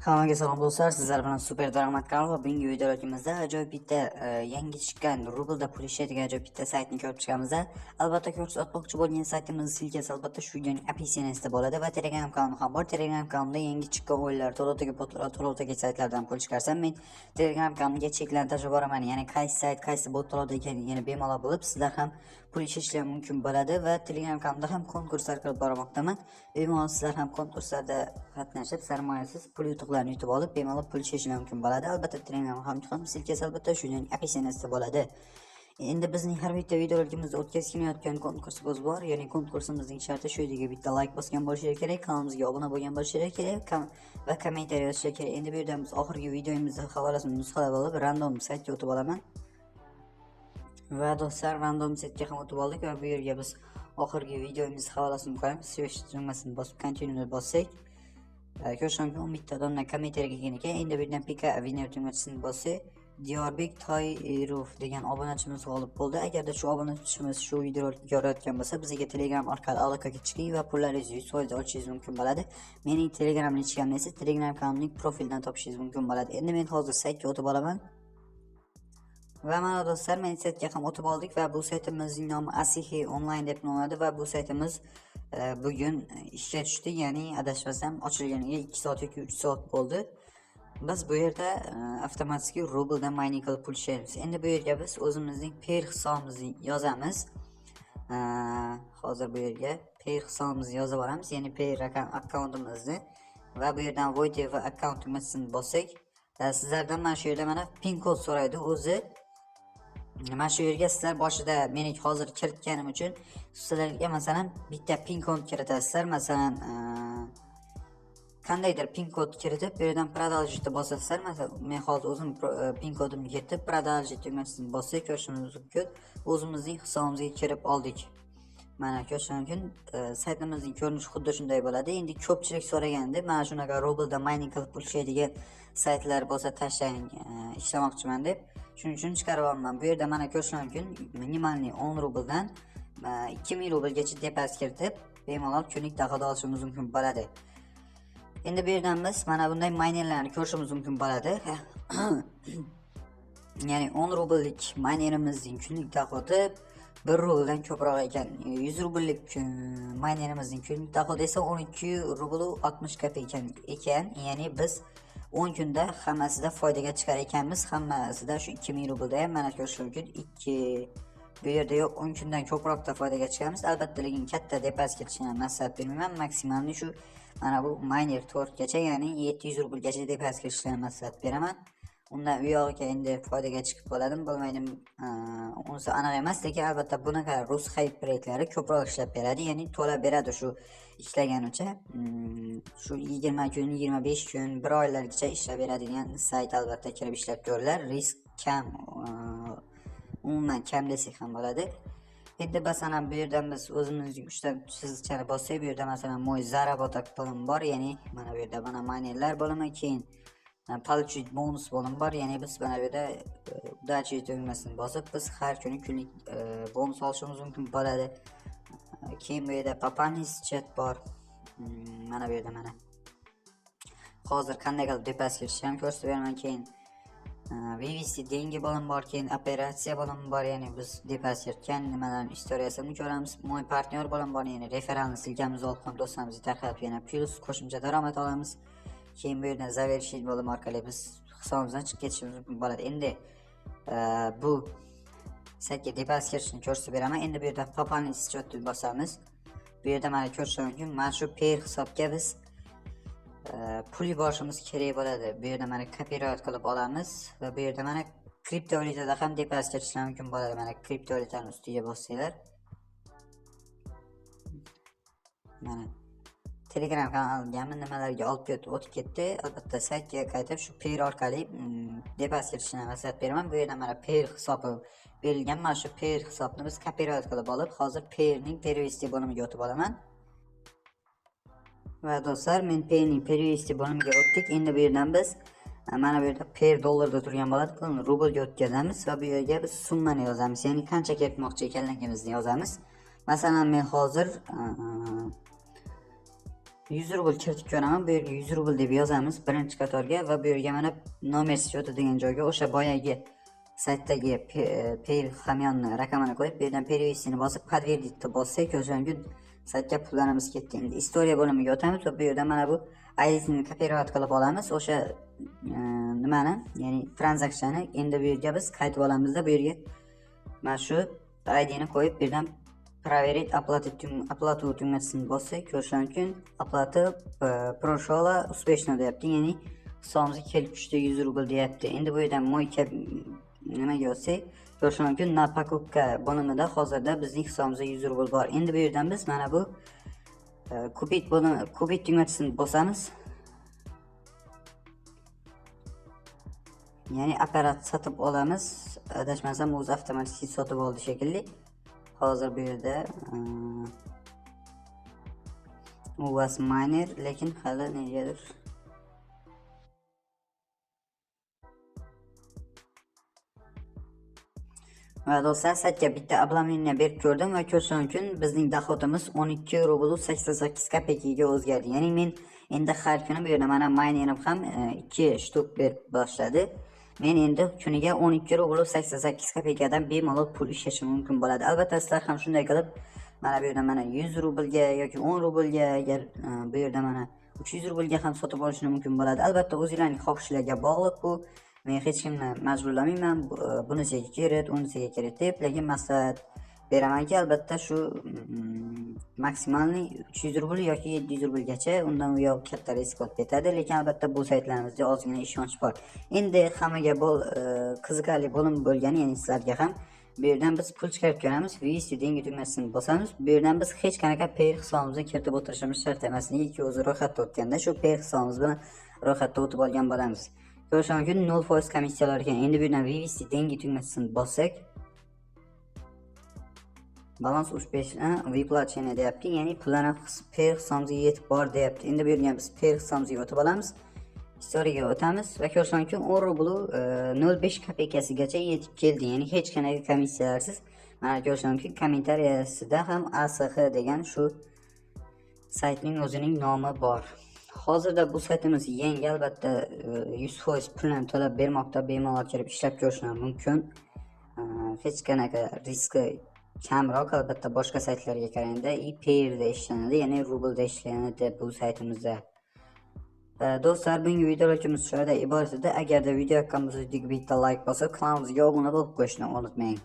Hammaga salom do'stlar, sizlar bilan Super Daromad kanali va bugungi videolarimizdagi ajoyib bitta yangi chiqqan rublda pul ishlaydigan ajoyib bitta saytni ko'rib chiqamiz. Albatta ko'rsatmoqchi bo'lgan saytimiz silkasi albatta shu videoning opisiyanasida bo'ladi va Telegram kanalim ham bor. Telegram kanalimda yangi chiqqan o'yinlar, to'lovdagi saytlardan pul chiqarsam men Telegram kanalimga cheklantirib boraman. Ya'ni qaysi sayt, qaysi bot to'lovda ekanligini bemalol bilib, sizlar ham pul ishlashlar mumkin bo'ladi va Telegram kanalimda ham konkurslar qilib bormoqdaman. Bemalol sizlar ham konkurslarda qatnashib, sarmoyasiz pul yutib olib, bemalol pul ishlashingiz mumkin bo'ladi. Albatta Telegram ham silkasi albatta shu yerning opisiyanasida bo'ladi. Endi bizning har bitta videolarimizda o'tkazayotgan konkursimiz bor. Ya'ni konkursimizning sharti shu yerga bitta like bosgan bo'lishingiz kerak, kanalimizga obuna bo'lgan bo'lishingiz kerak va kommentariy yozishingiz kerak. Endi bu yerda biz oxirgi videomizning havolasini nusxalab olib, random saytga o'tib olaman. Va do'stlar, random saytga ham o'tib oldik va bu yerga biz oxirgi videomiz havolasini qo'yamiz. Sevish tugmasini bosib continue bossak, ko'rsam 11 ta odamdan kommentariy kelgan ekan. Endi bu yerdan pika winner tugmasini bossak, Diyorbek Toyrov degan obunachimiz g'olib bo'ldi. Agarda shu obunachimiz shu videoni ko'rayotgan bo'lsa, bizga Telegram orqali aloqaga chiqing va pullaringizni 100% olishingiz mumkin bo'ladi. Mening Telegram linkamni esa Telegram kanalimning profilidan topishingiz mumkin bo'ladi. Endi men hozir saytga o'tib olaman. Va mana do'stlar, men saytga ham o'tib oldik va bu saytimizning nomi Asihi Online deb nomlanadi va bu saytimiz bugun ishga tushdi, ya'ni adashmasam ochilganiga 2 soat yoki 3 soat bo'ldi. Biz bu yerda avtomatik rubldan mining qilib pul ishlaymiz. Endi bu yerga biz o'zimizning Payer hisobimizni yozamiz. Hozir bu yerga Payer hisobimizni yozib olamiz, ya'ni Payer akkauntimizni va bu yerdan void va akkaunt tugmasini bossak, sizlardan mana shu yerda mana pin kod so'raydi o'zi. Mana shu yerga sizlar boshida meni hozir kiritganim uchun sizlarga masalan bitta pin kod kiritasizlar. Masalan, qandaydir pin kod kiritib, bu yerdan продолжить bosasizlar. Masalan, men hozir o'zim pin kodimni kiritib, продолжить tugmasini bossak, ko'rishingiz mumkin. O'zimizning hisobimizga kirib oldik. Mana ko'rishingiz mumkin, saytimizning ko'rinishi xuddi shunday bo'ladi. Endi ko'pchilik so'raganda, mana shunaqa rublda mining qilib pul ishlaydigan saytlar bo'lsa tashlang, ishlamoqchiman deb. Shuning uchun chiqarib olman. Bu yerda mana ko'rishingiz mumkin, minimalni 10 rubldan 2000 rublgacha depozit kiritib, bemalol kunlik doxod olishimiz mumkin bo'ladi. Endi bu yerdan biz mana bunday minerlarni ko'rishimiz mumkin bo'ladi. Ya'ni 10 rublik minerimizning kunlik doxodi 1 rubldan ko'proq ekan. 100 rublik minerimizning kunlik doxodi esa 12 rubl 60 kopeyka ekan. Ya'ni biz 10 kunda hammasida foydaga chiqar ekanmiz. Hammasida shu 2000 rublda ham mana ko'rishingiz mumkin. 2 bu yerda yo'q, 10 kundan ko'proqda foydaga chiqamiz. Albatta, lekin katta depozit kiritishni maslahat bermayman. Maksimalni shu mana bu miner 4 gacha, ya'ni 700 rublgacha depozit kiritishni maslahat beraman. Undan u yog'iga endi foydaga chiqib qoladimi, bo'lmaydimi, unisi aniq emas, lekin albatta bunaqa rus haybreytlari ko'proq ishlab beradi, ya'ni to'lab beradi shu ishlaganicha. Shu 20 kun, 25 kun, 1 oylargacha ishlab beradigan sayt albatta kirib ishlab ko'ringlar. Risk kam, umuman kam desak ham bo'ladi. Endi masalan bu yerdan biz o'zimizning 3 ta sizchani bossak, bu yerda masalan mo'y zarobotak bo'limi bor, ya'ni mana bu yerda mana minerlar bo'limi, keyin получить bonus bo'lim bor, ya'ni biz mana bu yerda удачи tugmasini bosib biz har kuni kunlik bonus olishimiz mumkin bo'ladi. Keyin bu yerda papanis chat bor. Mana bu yerda mana hozir qanday qilib depozit kirishni ham ko'rsatib beraman. Keyin vivisi dengi bo'lim bor, keyin operatsiya bo'limi bor, ya'ni biz depozit kiritgan nimalarning istoriyasini ko'ramiz. Mo'y partnyor bo'lim bor, ya'ni referalni silkamizni olib ham do'stlarimizga tarqatib yana plus qo'shimcha daromad olamiz. Keyin bu yerdan zavershit bo'lim orqali biz hisobimizdan chiqib ketishimiz mumkin bo'ladi. Endi bu saytga depozit kirishni ko'rsatib beraman. Endi bu yerda papanis chatni bosamiz. Bu yerda mana ko'rishingiz mumkin, mana shu Payer hisobga biz pul yuborishimiz kerak bo'ladi. Bu yerda mana copyright qilib olamiz va bu yerda mana kriptovalyutada ham depozit kirishlar mumkin bo'ladi. Mana kriptovalyutaning ustiga bossanglar, mana Telegram kanalimga nimalarga olib o'tib ketdi. Albatta saytga qaytib shu Payer orqali depozit kirishni maslahat beraman. Bu yerda mana Payer hisobi berilgan. Mana shu Payer hisobni biz copyright qilib olib, hozir Payerning перевести bo'limiga o'tib olaman. Va do'stlar, men Payerning перевести bo'limiga o'tdik. Endi bu yerdan biz mana bu yerda Payer dollarda turgan bo'ladi. Buni rublga o'tkazamiz va bu yerga biz summani yozamiz, ya'ni qancha kiritmoqchi ekanligimizni yozamiz. Masalan, men hozir 100 rubl kiritib ko'raman. Bu yerga 100 rubl deb yozamiz birinchi qatorga va bu yerga mana nomer счета degan joyga o'sha boyagi saytdagi pay hamyonni raqamini qo'yib, bu yerdan перевестini bosib подтвердить bossak, o'shangi saytga pullarimiz ketdi. Endi istoriya bo'limiga o'tamiz va bu yerda mana bu ID'ni kopировать qilib olamiz. O'sha nimani, ya'ni transaksiyani endi bu yerga biz qaytib olamizda, bu yerga mana shu ID'ni qo'yib, bu yerdan проверить оплату tugmasini bossak, ko'rish mumkin. Оплата прошла успешно deyapti, ya'ni hisobimizga kelib tushdi 100 rubl deyapti. Endi bu yerdan moy nimaga o'tsak, ko'rish mumkin, na покупка bo'limida hozirda bizning hisobimizda 100 rubl bor. Endi bu yerdan biz mana bu kupit tugmasini bosamiz. Ya'ni apparat sotib olamiz. Adashmasam o'zi avtomatik sotib oldi shekilli. Hozir bu yerda u was miner, lekin hali negadir va do'stlar, saytga bitta обновление berib ko'rdim va ko'rish mumkin, bizning dohodimiz 12 rubl 88 kopeykaga o'zgardi. Ya'ni men endi har kuni bu yerda mana minerim ham 2 shtuk berib boshladi. Men endi kuniga 12 rubl 88 kopeykadan bemalol pul ishlashim mumkin bo'ladi. Albatta sizlar ham shunday qilib mana bu yerda mana 100 rublga yoki 10 rublga, agar bu yerda mana 300 rublga ham sotib olishingiz mumkin bo'ladi. Albatta o'zingizlarning xohishlarga bog'liq bu. Men hech kimni majburlamayman, bunisiga kerak, unisiga kerak deb, lekin maslahat beramanki, albatta shu maksimalni 300 rubl yoki 700 rublgacha, undan u yoq katta risk olib ketadi, lekin albatta bu saytlarimizda ozgina ishonch bor. Endi hammaga qiziqarli bo'lim bo'lgani, ya'ni sizlarga ham bu yerdan biz pul chiqarib ko'ramiz, visi dengi tugmasini bosamiz. Bu yerdan biz hech qanaqa pay hisobimizga kiritib o'tirishimiz shart emas, negaki o'zi ro'yxatda o'tganda shu pay hisobimiz bilan ro'yxatda o'tib olgan bo'lamiz. Ko'rish mumkin 0% komissiyalar ekan. Endi bu yerdan visi dengi tugmasini bossak, balans uspeshna выплачение deyapti, ya'ni pullar pay hisobimizga yetib bor deyapti. Endi bu yerga biz pay hisobimizga o'tib olamiz. Historiyaga o'tamiz va ko'rish mumkin 10 rubl 0.5 kopeykasigacha yetib keldi, ya'ni hech qanaqa komissiyalarsiz. Mana ko'rish mumkin, kommentariyasida ham ASX degan shu saytning o'zining nomi bor. Hozirda bu saytimiz yangi, albatta 100% pulni to'lab bermoqda, bemalol kirib ishlab ko'rishingiz mumkin. Hech qanaqa riski kamroq, albatta boshqa saytlarga qaraganda payrda ishlanadi, ya'ni rublda ishlanadi bu saytimizda. Do'stlar, bugungi videolarimiz shulardan iborat edi. Agarda video yoqqan bo'lsa, bitta like bosib, kanalimizga obuna bo'lib qo'yishni unutmang.